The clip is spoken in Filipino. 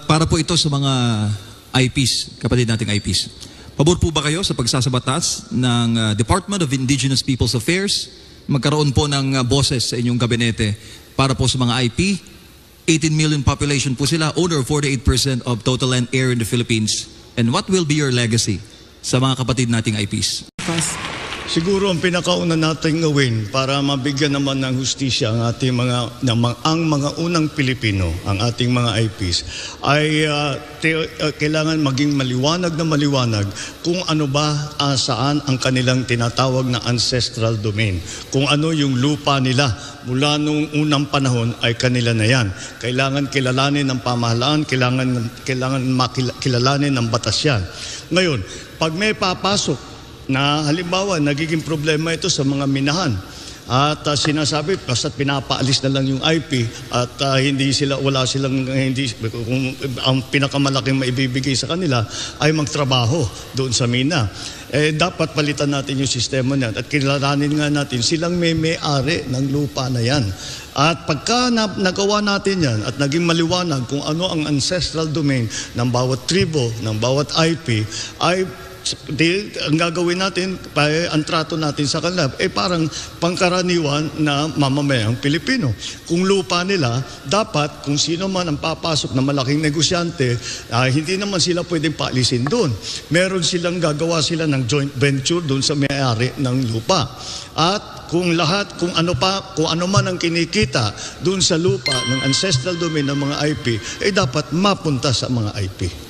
Para po ito sa mga IPs, kapatid nating IPs. Pabor po ba kayo sa pagsasabatas ng Department of Indigenous Peoples Affairs? Magkaroon po ng boses sa inyong gabinete para po sa mga IP. 18 million population po sila, owner of 48% of total land air in the Philippines. And what will be your legacy sa mga kapatid nating IPs? Siguro ang pinakauna nating gawin para mabigyan naman ng hustisya ang ating mga unang Pilipino, ang ating mga IPs, ay kailangan maging maliwanag na maliwanag kung ano ba saan ang kanilang tinatawag na ancestral domain. Kung ano yung lupa nila mula nung unang panahon ay kanila na yan. Kailangan kilalanin ng pamahalaan, kailangan kilalanin ng batas yan. Ngayon, pag may papasok na halimbawa nagiging problema ito sa mga minahan at sinasabi basta't pinapaalis na lang yung IP at kung ang pinakamalaking maibibigay sa kanila ay magtrabaho doon sa mina, dapat palitan natin yung sistema niyan at kilalanin nga natin silang may-ari ng lupa na yan. At pagka nagawa natin yan at naging maliwanag kung ano ang ancestral domain ng bawat tribo, ng bawat IP, ay ang gagawin natin, ang trato natin sa kanila, parang pangkaraniwan na mamamayang Pilipino. Kung lupa nila, dapat kung sino man ang papasok na malaking negosyante, hindi naman sila pwedeng paalisin doon. Meron silang gagawa sila ng joint venture doon sa may-ari ng lupa. At kung ano man ang kinikita doon sa lupa ng ancestral domain ng mga IP, dapat mapunta sa mga IP.